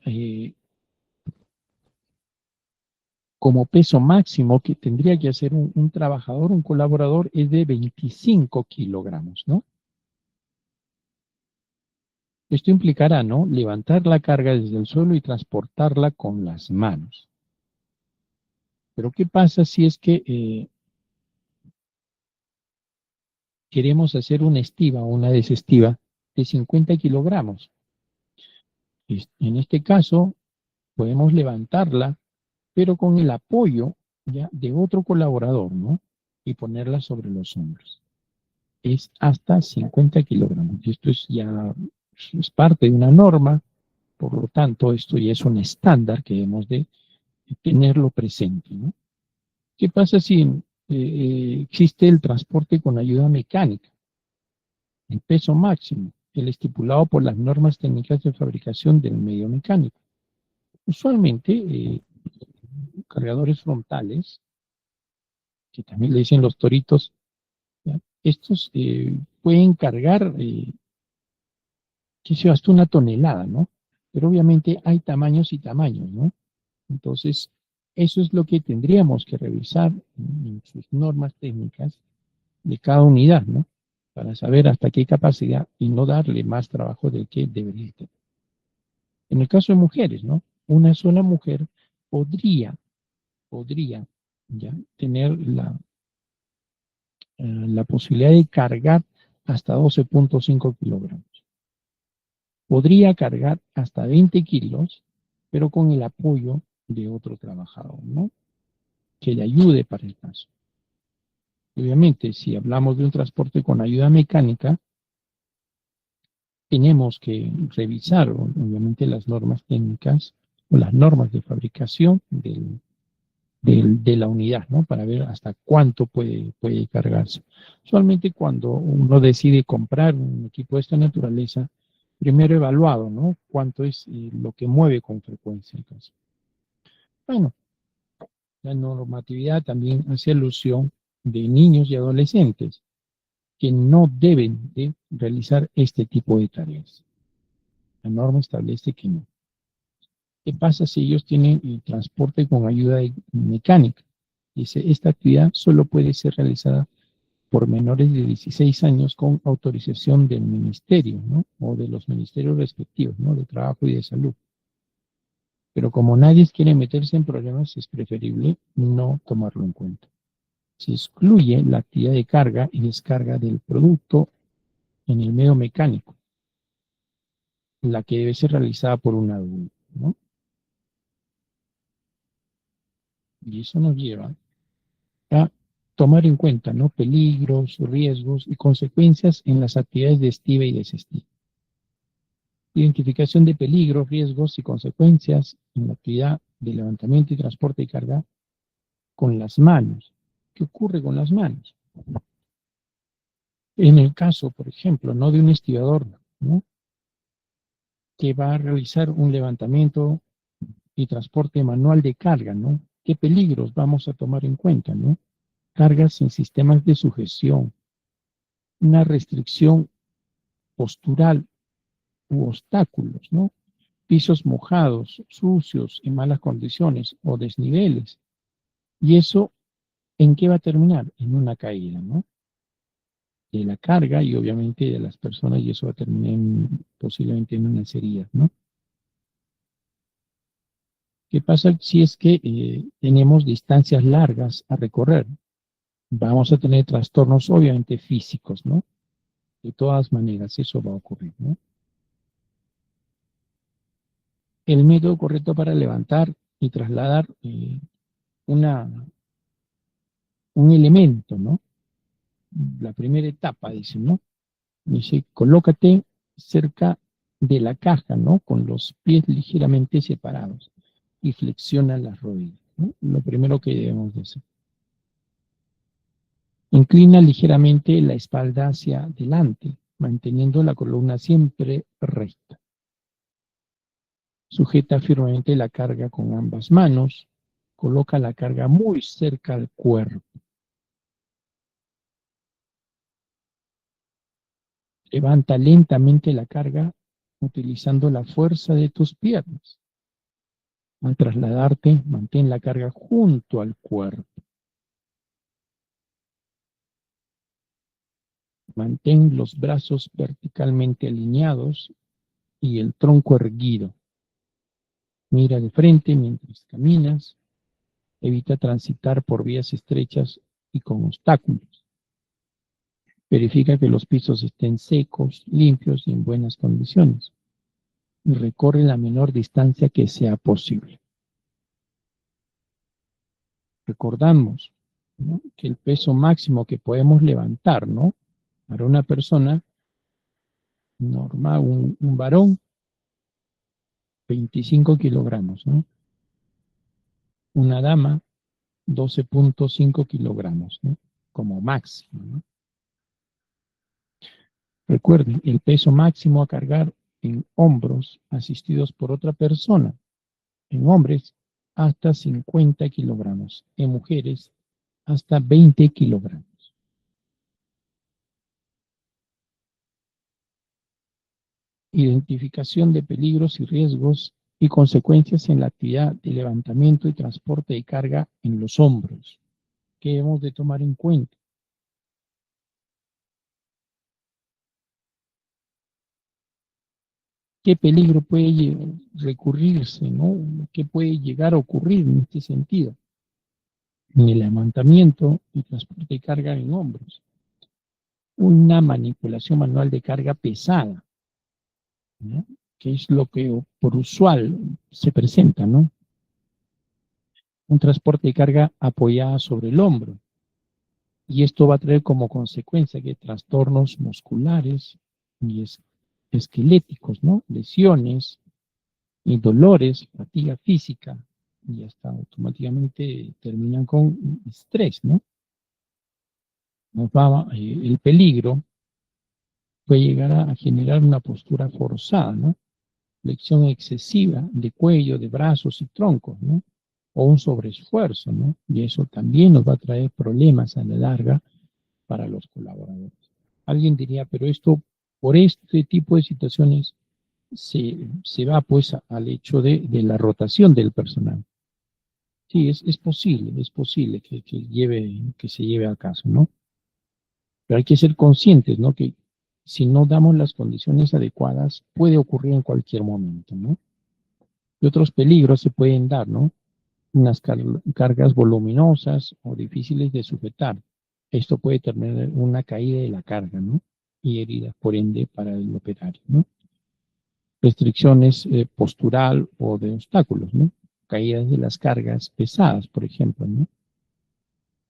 como peso máximo que tendría que hacer un trabajador, un colaborador, es de 25 kilogramos, ¿no? Esto implicará, ¿no? Levantar la carga desde el suelo y transportarla con las manos. Pero ¿qué pasa si es que queremos hacer una estiva o una desestiva de 50 kilogramos? En este caso, podemos levantarla, pero con el apoyo ya de otro colaborador, ¿no? Y ponerla sobre los hombros. Es hasta 50 kilogramos. Y esto es ya es parte de una norma, por lo tanto, esto ya es un estándar que debemos de tenerlo presente, ¿no? ¿Qué pasa si existe el transporte con ayuda mecánica? El peso máximo, el estipulado por las normas técnicas de fabricación del medio mecánico. Usualmente, cargadores frontales, que también le dicen los toritos, ¿ya? Estos pueden cargar, qué sé yo, hasta una tonelada, ¿no? Pero obviamente hay tamaños y tamaños, ¿no? Entonces, eso es lo que tendríamos que revisar en sus normas técnicas de cada unidad, ¿no? Para saber hasta qué capacidad y no darle más trabajo del que debería tener. En el caso de mujeres, ¿no? Una sola mujer podría ya tener la posibilidad de cargar hasta 12.5 kilogramos. Podría cargar hasta 20 kilos, pero con el apoyo de otro trabajador, ¿no? Que le ayude para el caso. Obviamente, si hablamos de un transporte con ayuda mecánica, tenemos que revisar, obviamente, las normas técnicas o las normas de fabricación de la unidad, ¿no? Para ver hasta cuánto puede cargarse. Usualmente cuando uno decide comprar un equipo de esta naturaleza, primero evaluado, ¿no? Cuánto es lo que mueve con frecuencia el caso. Bueno, la normatividad también hace alusión de niños y adolescentes que no deben de realizar este tipo de tareas. La norma establece que no. ¿Qué pasa si ellos tienen transporte con ayuda mecánica? Dice, esta actividad solo puede ser realizada por menores de 16 años con autorización del ministerio, ¿no? O de los ministerios respectivos, ¿no? De trabajo y de salud. Pero como nadie quiere meterse en problemas, es preferible no tomarlo en cuenta. Se excluye la actividad de carga y descarga del producto en el medio mecánico, la que debe ser realizada por un adulto, ¿no? Y eso nos lleva a tomar en cuenta, ¿no? Peligros, riesgos y consecuencias en las actividades de estiva y desestiva. Identificación de peligros, riesgos y consecuencias en la actividad de levantamiento y transporte de carga con las manos. ¿Qué ocurre con las manos? En el caso, por ejemplo, no de un estibador, ¿no? Que va a realizar un levantamiento y transporte manual de carga, ¿no? ¿Qué peligros vamos a tomar en cuenta, ¿no? Cargas en sistemas de sujeción, una restricción postural u obstáculos, ¿no? Pisos mojados, sucios, en malas condiciones o desniveles. ¿Y eso en qué va a terminar? En una caída, ¿no? De la carga y obviamente de las personas, y eso va a terminar posiblemente en unas heridas, ¿no? ¿Qué pasa si es que tenemos distancias largas a recorrer? Vamos a tener trastornos obviamente físicos, ¿no? De todas maneras, eso va a ocurrir, ¿no? El método correcto para levantar y trasladar una, un elemento, ¿no? La primera etapa, dice, ¿no? Dice, colócate cerca de la caja, ¿no? Con los pies ligeramente separados y flexiona las rodillas, ¿no? Lo primero que debemos de hacer. Inclina ligeramente la espalda hacia adelante, manteniendo la columna siempre recta. Sujeta firmemente la carga con ambas manos, coloca la carga muy cerca al cuerpo. Levanta lentamente la carga utilizando la fuerza de tus piernas. Al trasladarte, mantén la carga junto al cuerpo. Mantén los brazos verticalmente alineados y el tronco erguido. Mira de frente mientras caminas. Evita transitar por vías estrechas y con obstáculos. Verifica que los pisos estén secos, limpios y en buenas condiciones. Y recorre la menor distancia que sea posible. Recordamos, ¿no?, que el peso máximo que podemos levantar, ¿no?, para una persona normal, un varón, 25 kilogramos, ¿no? Una dama, 12.5 kilogramos, ¿no?, como máximo, ¿no? Recuerden, el peso máximo a cargar en hombros asistidos por otra persona, en hombres hasta 50 kilogramos, en mujeres hasta 20 kilogramos. Identificación de peligros y riesgos y consecuencias en la actividad de levantamiento y transporte de carga en los hombros, que hemos de tomar en cuenta. ¿Qué peligro puede recurrirse, ¿no? ¿Qué puede llegar a ocurrir en este sentido? En el levantamiento y transporte de carga en hombros. Una manipulación manual de carga pesada, ¿no?, que es lo que por usual se presenta, ¿no? Un transporte de carga apoyada sobre el hombro. Y esto va a traer como consecuencia que trastornos musculares y esqueléticos, ¿no? Lesiones y dolores, fatiga física, y hasta automáticamente terminan con estrés, ¿no? El peligro puede llegar a generar una postura forzada, ¿no? Flexión excesiva de cuello, de brazos y troncos, ¿no? O un sobreesfuerzo, ¿no? Y eso también nos va a traer problemas a la larga para los colaboradores. Alguien diría, pero esto, por este tipo de situaciones, se va pues al hecho de la rotación del personal. Sí, es posible que se lleve a caso, ¿no? Pero hay que ser conscientes, ¿no?, que si no damos las condiciones adecuadas, puede ocurrir en cualquier momento, ¿no? Y otros peligros se pueden dar, ¿no? Unas cargas voluminosas o difíciles de sujetar. Esto puede tener una caída de la carga, ¿no?, y heridas, por ende, para el operario, ¿no? Restricciones postural o de obstáculos, ¿no? Caídas de las cargas pesadas, por ejemplo, ¿no?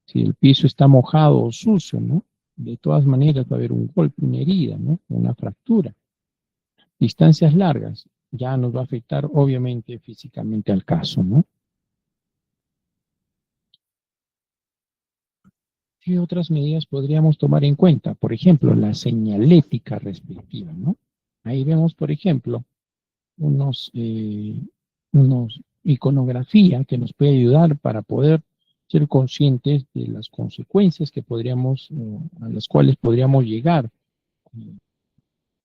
Si el piso está mojado o sucio, ¿no?, de todas maneras va a haber un golpe, una herida, ¿no?, una fractura. Distancias largas ya nos va a afectar obviamente físicamente al caso, ¿no? ¿Qué otras medidas podríamos tomar en cuenta? Por ejemplo, la señalética respectiva, ¿no? Ahí vemos, por ejemplo, unos iconografía que nos puede ayudar para poder ser conscientes de las consecuencias que podríamos, a las cuales podríamos llegar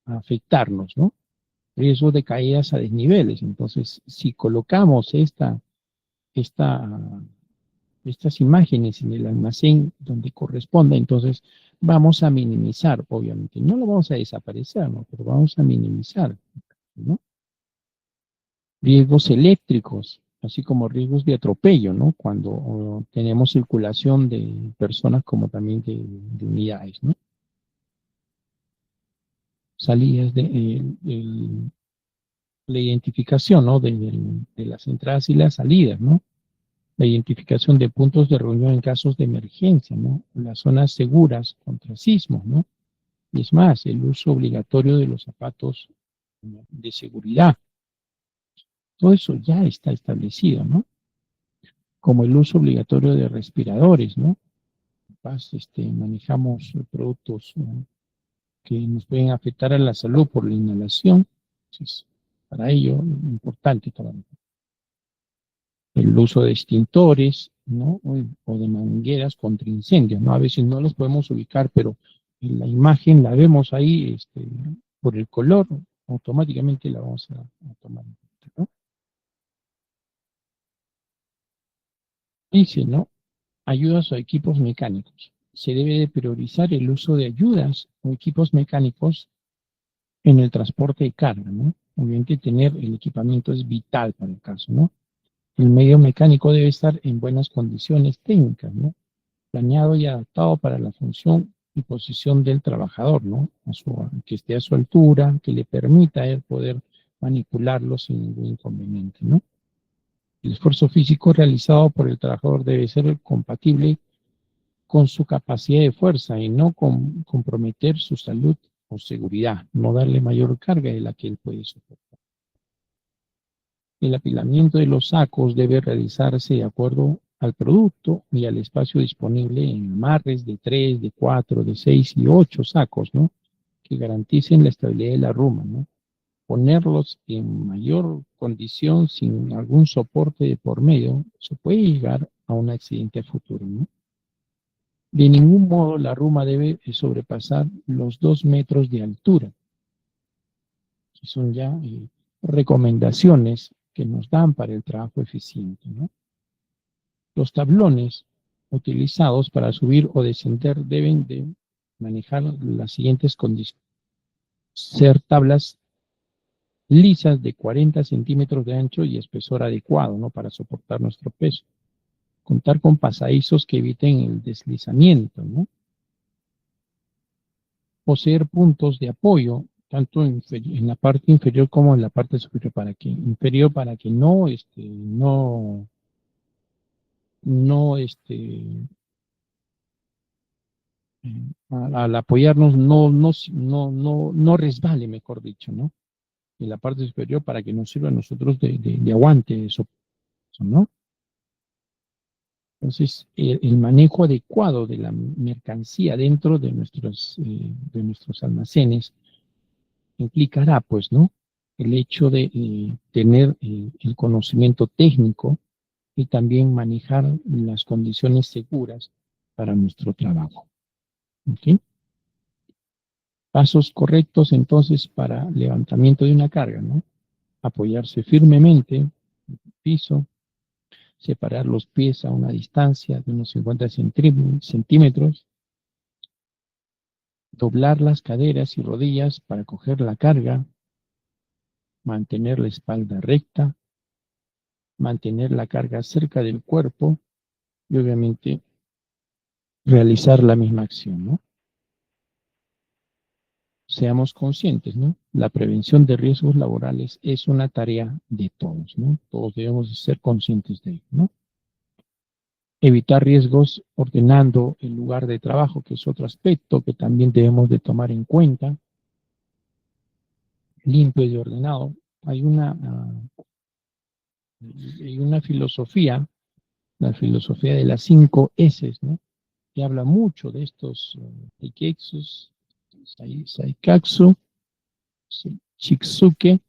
a afectarnos, ¿no? Riesgo de caídas a desniveles. Entonces, si colocamos esta, estas imágenes en el almacén donde corresponda, entonces vamos a minimizar, obviamente. No lo vamos a desaparecer, ¿no?, pero vamos a minimizar, ¿no? Riesgos eléctricos, así como riesgos de atropello, ¿no?, cuando tenemos circulación de personas como también de unidades, ¿no? Salidas la identificación, ¿no?, de las entradas y las salidas, ¿no? La identificación de puntos de reunión en casos de emergencia, ¿no? Las zonas seguras contra sismos, ¿no? Y es más, el uso obligatorio de los zapatos, ¿no?, de seguridad. Todo eso ya está establecido, ¿no? Como el uso obligatorio de respiradores, ¿no? Capaz, manejamos productos que nos pueden afectar a la salud por la inhalación. Entonces, para ello, es importante tomar. el uso de extintores, ¿no? O de mangueras contra incendios, ¿no? A veces no los podemos ubicar, pero en la imagen la vemos ahí, por el color, automáticamente la vamos a tomar en cuenta, ¿no? Dice, ¿no? Ayudas o equipos mecánicos. Se debe de priorizar el uso de ayudas o equipos mecánicos en el transporte de carga, ¿no? Obviamente tener el equipamiento es vital para el caso, ¿no? El medio mecánico debe estar en buenas condiciones técnicas, ¿no? Planeado y adaptado para la función y posición del trabajador, ¿no? Que esté a su altura, que le permita a él poder manipularlo sin ningún inconveniente, ¿no? El esfuerzo físico realizado por el trabajador debe ser compatible con su capacidad de fuerza y no comprometer su salud o seguridad, no darle mayor carga de la que él puede soportar. El apilamiento de los sacos debe realizarse de acuerdo al producto y al espacio disponible en amarres de 3, de 4, de 6 y 8 sacos, ¿no? Que garanticen la estabilidad de la ruma, ¿no? Ponerlos en mayor condición sin algún soporte de por medio, se puede llegar a un accidente a futuro, ¿no? De ningún modo la ruma debe sobrepasar los 2 metros de altura, que son ya recomendaciones que nos dan para el trabajo eficiente, ¿no? Los tablones utilizados para subir o descender deben de manejar las siguientes condiciones. Ser tablas lisas de 40 centímetros de ancho y espesor adecuado, ¿no? Para soportar nuestro peso. Contar con pasadizos que eviten el deslizamiento, ¿no? Poseer puntos de apoyo, tanto en la parte inferior como en la parte superior, para que no, no, al apoyarnos no resbale, mejor dicho, ¿no? En la parte superior para que nos sirva a nosotros de aguante, eso, ¿no? Entonces, el manejo adecuado de la mercancía dentro de nuestros almacenes implicará, pues, ¿no? El hecho de tener el conocimiento técnico y también manejar las condiciones seguras para nuestro trabajo. ¿Ok? Pasos correctos entonces para levantamiento de una carga, ¿no? Apoyarse firmemente en el piso, separar los pies a una distancia de unos 50 centímetros, doblar las caderas y rodillas para coger la carga, mantener la espalda recta, mantener la carga cerca del cuerpo y obviamente realizar la misma acción, ¿no? Seamos conscientes, ¿no? La prevención de riesgos laborales es una tarea de todos, ¿no? Todos debemos ser conscientes de ello, ¿no? Evitar riesgos ordenando el lugar de trabajo, que es otro aspecto que también debemos de tomar en cuenta, limpio y ordenado. Hay una filosofía, la filosofía de las 5 S, ¿no? Que habla mucho de estos Taiketsus, Saikatsu, Shiksuke,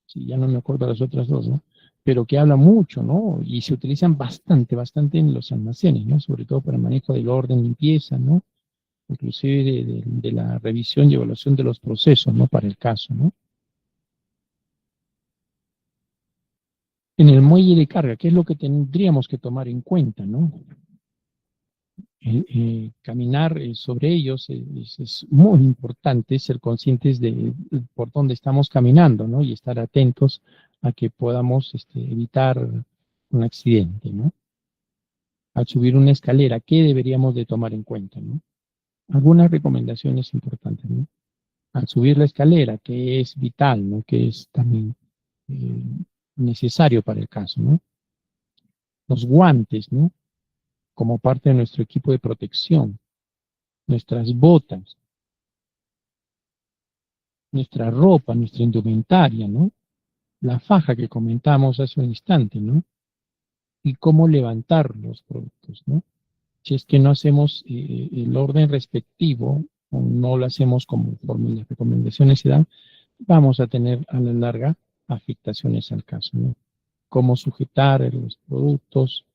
sí, ya no me acuerdo las otras dos, ¿no? Pero que habla mucho, ¿no? Y se utilizan bastante en los almacenes, ¿no? Sobre todo para el manejo del orden, limpieza, ¿no? Inclusive de la revisión y evaluación de los procesos, ¿no? Para el caso, ¿no? En el muelle de carga, ¿qué es lo que tendríamos que tomar en cuenta, ¿no? Caminar sobre ellos es muy importante, ser conscientes de por dónde estamos caminando, ¿no? Y estar atentos a que podamos evitar un accidente, ¿no? Al subir una escalera, ¿qué deberíamos de tomar en cuenta, ¿no? Algunas recomendaciones importantes, ¿no? Al subir la escalera, que es vital, ¿no? Que es también eh, necesario para el caso, ¿no? Los guantes, ¿no? Como parte de nuestro equipo de protección, nuestras botas, nuestra ropa, nuestra indumentaria, ¿no? La faja que comentamos hace un instante, ¿no? Y cómo levantar los productos, ¿no? Si es que no hacemos el orden respectivo o no lo hacemos conforme las recomendaciones se dan, vamos a tener a la larga afectaciones al caso, ¿no? cómo sujetar los productos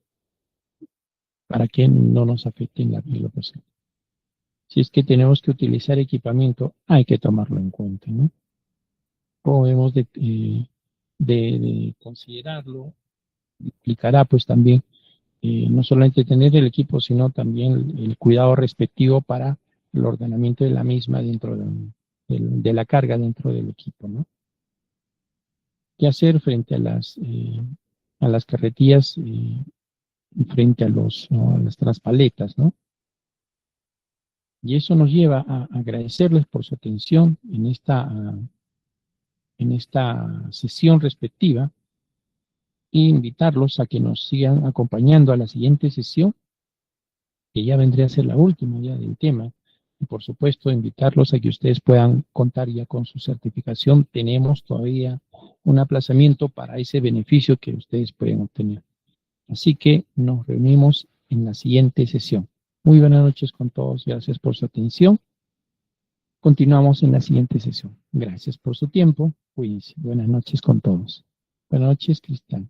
para que no nos afecten la piel. Si es que tenemos que utilizar equipamiento, hay que tomarlo en cuenta, ¿no? Como debemos de considerarlo, implicará pues también no solamente tener el equipo, sino también el cuidado respectivo para el ordenamiento de la misma dentro de la carga dentro del equipo, ¿no? ¿Qué hacer frente a las carretillas, frente a ¿no? a las transpaletas, ¿no? Y eso nos lleva a agradecerles por su atención en esta sesión respectiva e invitarlos a que nos sigan acompañando a la siguiente sesión, que ya vendría a ser la última ya del tema. Y por supuesto, invitarlos a que ustedes puedan contar ya con su certificación. Tenemos todavía un aplazamiento para ese beneficio que ustedes pueden obtener. Así que nos reunimos en la siguiente sesión. Muy buenas noches con todos. Gracias por su atención. Continuamos en la siguiente sesión. Gracias por su tiempo. Cuídense. Buenas noches con todos. Buenas noches, Cristal.